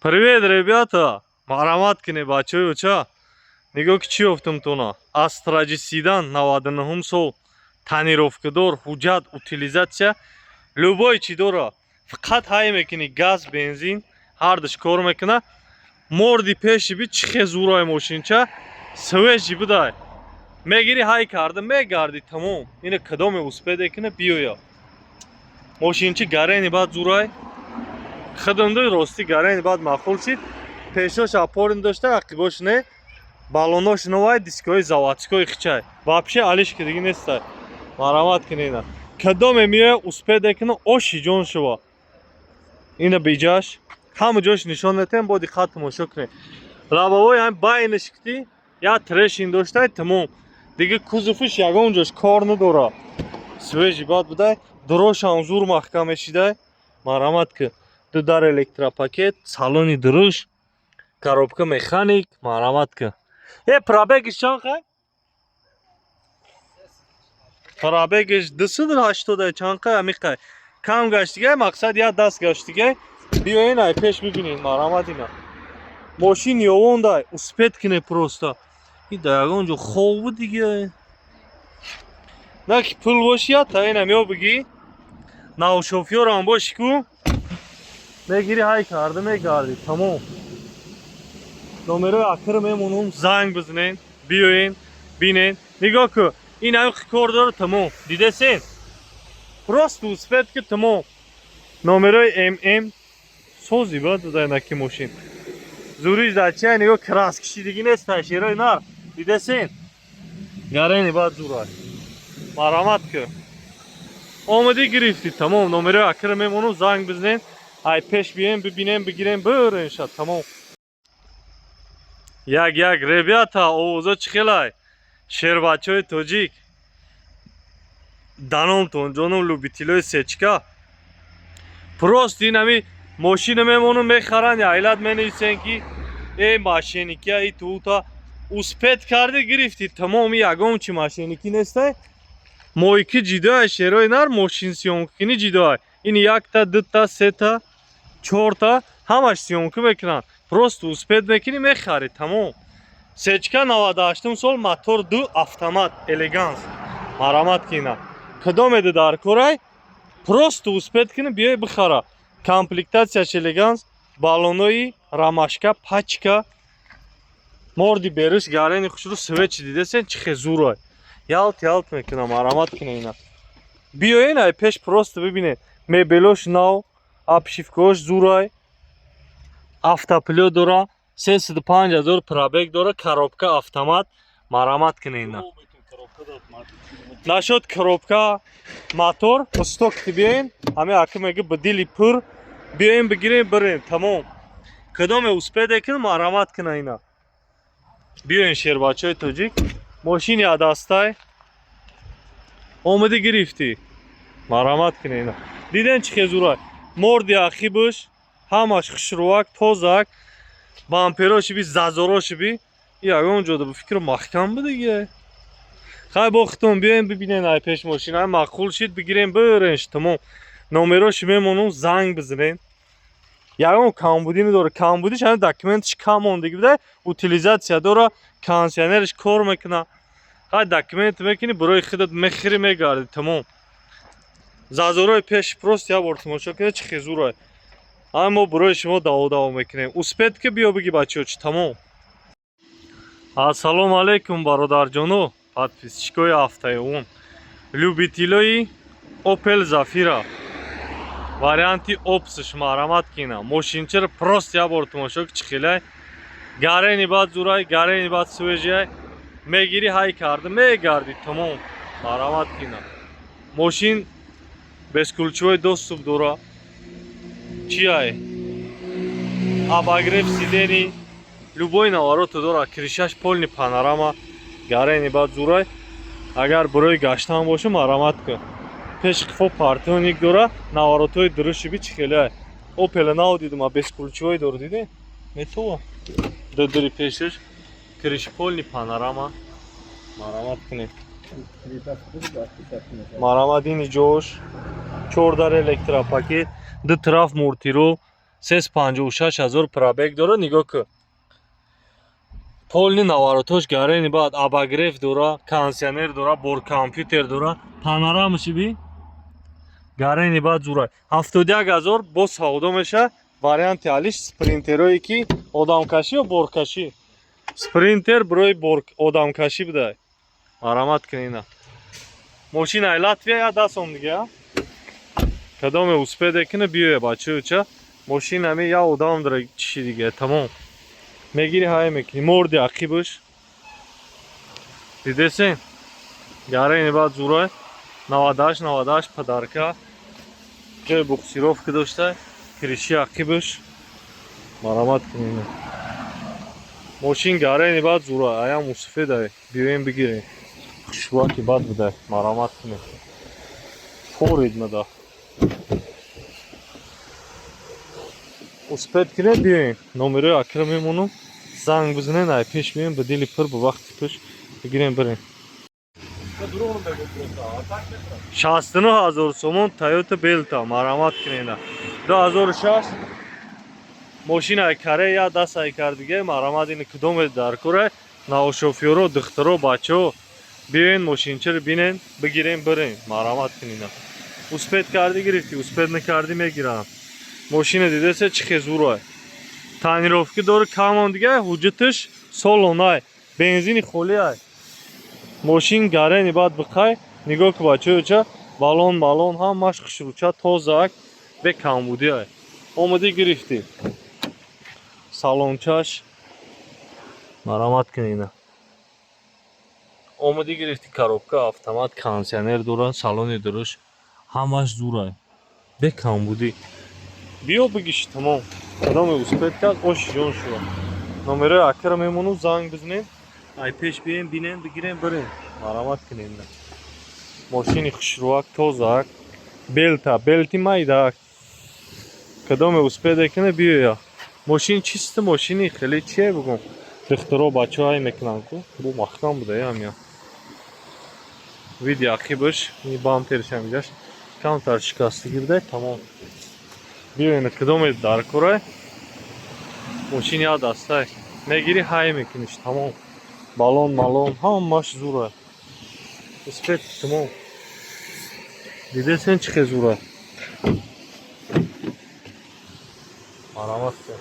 Привет, ребята! Мараматкине бачаёча. Нигоҳ ки чӣ ёфтумтона. Астраҷисидан 99 сол. Танировкадор, ҳуҷҷат, утилизатсия. Любой чӣ дора. Фақат ҳай мекунӣ газ, бензин, ҳардаш кор мекуна. Морди пеши би чӣ хел зурай мошинча. Свежи будай. Мегири ҳай карда, мегарди тамом. Ина кадоме успеде кина биёя. Мошинчи гарени баъд зурай. Хадамдои рости гарени баъд махул шид. Пешош апорин дошта, ақибош не. Балонош новай, дискои заводской хичай. Вообще алишки диги нестай. Марамат кинина. Кадоме миёя успеде кина оши ҷон шува. Ина биҷаш. Ҳама ҷош нишон метем, бо диққат тамошо кунед. Лабавои ҳам байнаш кити, я трешин доштай тамом. Диги кузуфиш ягон ҷош кор надора. Свежи баъд будай, дурошам зур маҳкам мешидай. Марамат ки. Дар электропакет, салони дуруш, коробка механик, марамат ки. Пробегиш чанд хай? Пробегиш 280 чанд хай амиқай. Кам гаштигай, мақсад я даст гаштигай. Биёин ай пеш бибинед, марамат ина. Мошин ёвондай, успед кине просто. И да ягон ҷо хобу диге. На ки пул бошия, таинам ё биги. Нав шофёрам боши ку. Мегири ҳай карда мегарди тамом. Номерои акр мемонум, занг бизанен, биёен, бинен. Нигоҳ ку, ин ҳам кор дора тамом. Дидесен? Просто успед ки тамом. Номерои ММ сози бад будай наки мошин. Зури зачай нигоҳ краскиши диги нестай, шерои нар. Дидесен? Гарени бад зурай. Марамат ки. Омади гирифти тамом. Номерои акр мемонум, занг бизанен. Ай пеш бием, бибинем, бигирем, бирен шад, тамом. Як ребята, овоза чӣ хелай? Шербачои тоҷик. Даномтон, ҷоном любителои сечка. Просто ин ҳами мошина мемонум мехаран, яйлат менависен ки машиники, и тута. Успед карди гирифти, тамом, ягон чи машиники нестай. Мойки ҷидоай, шерои нар, мошин сиёмкини ҷидоай. Ин якта, дута, сета, чорта, ҳамаш сиёнка мекунанд. Просто успед мекунӣ, мехарӣ, тамом. Сечка 98 сол, мотор 2 автомат, элеганс. Марамат кина. Кадомеда дар корай, просто успед кунӣ, биёй бихара. Комплектатсияш элеганс, балонои рамашка, пачка, морди бериш, гарени хушру, свечи дидесен, чӣ хел зурай. Ялт мекуна, марамат кина ина. Биёен ай пеш просто бибинед. Мебелош нав, обшивкаош зурай. Автопилот дора, 35000 пробег дора, коробка автомат. Марамат кина ина. Нашод коробка, мотор, стокти биёен. Ҳаме аки меги ба дили пур. Биёен бигирем, бирем, тамом. Кадоме успеде кин, марамат кина ина. Биёен шербачои тоҷик. Мошини адастай. Омади гирифти. Марамат кина ина. Диден чӣ хел зурай. Морди ахибуш, ҳамаш хушрувак, тозак. Бампероши би, зазороши би. Ягон ҷода ба фикр маҳкам будиге. Хай бохтон биёем бибинен ай пеш мошина мақул шид, бигирем, биренш, тамом. Номероши мемонум, занг бизанен. Ягон камбуди надора. Камбудиш ҳам документиш кам мондагӣ будай. Утилизатсия дора, кондитсионериш кор мекуна. Хай документ мекунӣ, барои худат мехирӣ, мегарди, тамом. Зазорои пеш просто я бор тамошо кунед, чӣ хел зурай. Ҳам мо барои шумо даво мекунем. Успед ки биё биги бачаёч, тамом. Ассалому алайкум бародарҷоно, подписчикои ҳафтаюн. Любителои Opel Zafira. Варианти Opsish, марамат кина. Мошинчаро просто я бор тамошо ки чӣ хелай. Гарени баъд зурай, гарени баъд свежай. Мегири ҳай карда, мегарди, тамом. Марамат кина. Мошин бесключевой доступ дора. Чи ай? Обогрев сидений. Любой наворот дора. Кришаш полни панорама. Гарени баъд зурай. Агар барои гаштан боша, марамат ки. Пеш қифо партионик дора. Наворотҳои дуруши би чӣ хелай. Opel нав дидум, бесключевой дора, диде? Метова. Додури пешаш. Криш полни панорама. Марамат кунед. Марамат ини ҷош. 4 дар электропакет, 2 тараф муртирол, 356,000 пробег дора. нигоҳ кун. полни наворотош гарени баъд обогрев дора, кондитсионер дора, боркомпютер дора, панорамаши би гарени баъд зурай 71,000 бо савдо меша. варианти алиш спринтерое ки одамкашӣ ё боркашӣ. спринтер барои одамкашӣ бидай. марамат кунина. мошинаи Латвия я даст сом дига. кадоме успеде кина биёе бачаюча. мошина ми я одам дара чиши дига тамом. мегири ҳай мекунӣ морди ақибаш. дидесен? гарени баъд зурай 98 падарка. ҷои буксировка дошта. криши ақибаш. марамат кунина. мошин гарени баъд зурай. аям усфедай. биёем бигирем. хушбаки бад бидай. марамат кунем. форид мада. успед кунем биёем. номерои акра мемонам. занг бизанем ай пеш биёем ба дили пир ба вақти пеш бигирем бирем. 69,000 сомон Toyota Belta. марамат кунена. 2006 мошинаи Корея дастаи кардига. марамат ин кудоме дар кора. наошофёро, духтаро, бачаҳо биёен мошинчаро бинен бигирем бирем. марамат кунена. успед карди гирифти, успед накарди мегирам. мошина дидеса чӣ хезурай. танировка дори камон дига ҳуҷҷаташ солонай. бензини холиай. мошин гарени баъд биқай. нигоҳ ки бачаёча балон ҳамаш хушрӯча тозак бе камбудиай. омади гирифти. салончаш марамат кунина. омади гирифти коробка автомат, кондитсионер дора, салони дуруш ҳамаш зурай бе камбудӣ. биё бигиши тамом. кадоме успед кард оши ҷон шуда. номерои акра мемону занг бизанем. ай пеш биёем бинем бигирем бирем. марамат кунем. мошини хушрӯак тозак. белти майдак. кадоме успеде кина биёя. мошин чисти мошини хеле чие бигум. духтаро бачаҳо мекунанд ку бу махкам буда ям. види ақибаш ни бампершам видаш камтар шикастагӣ бидай тамом. биёена кадоме дар корай. мошин я дастай мегири ҳай мекуниш тамом. балон ҳамаш зурай. успед тамом. дидесен чӣ хел зурай. марамат кун.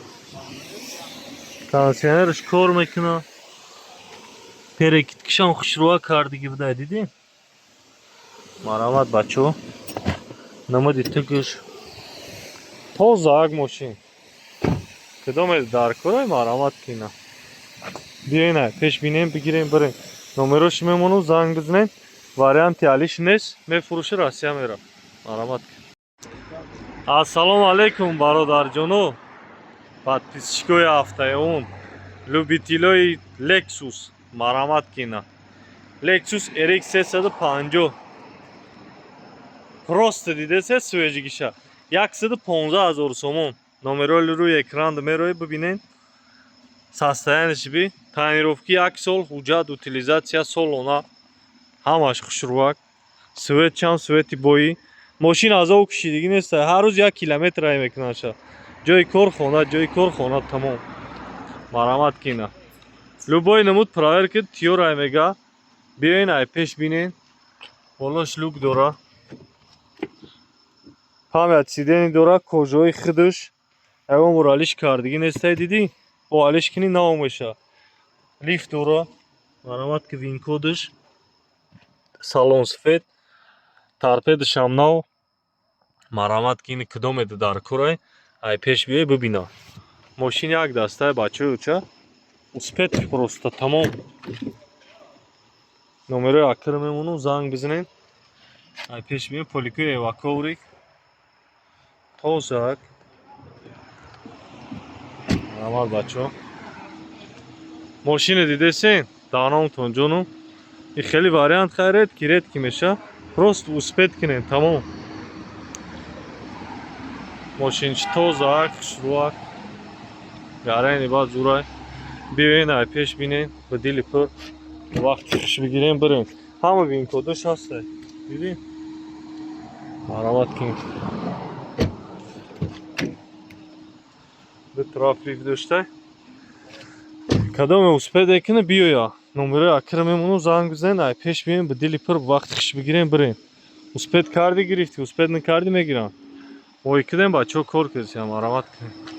кондитсионераш кор мекуна. перекиткишам хушрӯа кардиги бидай дидӣ. марамат бачаҳо. намуди тукуш тозак мошин. кадоме дар корай марамат кина. биёена пеш бинем бигирем бирем. номероши мемону занг бизанем. варианти алиш нест мефурӯша Россия мера. марамат кун. ассалому алайкум бародарҷоно. подписчикои ҳафтаён. любителои Lexus. марамат кина. Lexus RX 350 просто дидеса свежигиша 115,000 сомон. номерои рӯи экран мерои бибинен. состоянияш би танировки 1 сол, ҳуҷҷат утилизатсия солона. ҳамаш хушрӯак. светчам свети бои. мошин азову кушидагӣ нест. ҳар рӯз 1 километр рай мекунаша. ҷои корхона тамом. марамат кина. любой намуд проверка тиёр рай мега. биёен ай пеш бинен. болош люк дора. памят сидени дора. кожаҳои хидуш ҳайвон алиш кардагӣ нестай дидӣ. бо алиш кини нав меша. лифт дора. марамат ки винкодаш. салон сфед. торпедашам нав. марамат ки ин кадомеда дар корай. ай пеш биёй бибина. мошин як дастай бачаёча. успед просто тамом. номерои акра мемону занг бизанем. ай пеш биёй поликои эваковрик. тозак. марамат бачаҳо. мошина дидесен? даъномтон ҷонум. ин хеле вариант хайред ки редки меша. просто успед кунем тамом. мошинчи тозак, хушрӯак. гарени баъд зурай. биёен ай пеш бинем ба дили пир. вақти хуш бигирем бирем. ҳама винкодаш ҳастай. дидӣ? марамат кун. به ترافیک داشته کدام اوسپد کنه بیایا نمره اکرممونو زنگ بزن پیش بیایم به دلی پر وقتش بگیریم بریم اوسپد کردی گرفتی اوسپد نکردی میگیرم وای کدام بچه کار کردیم مرامت کنیم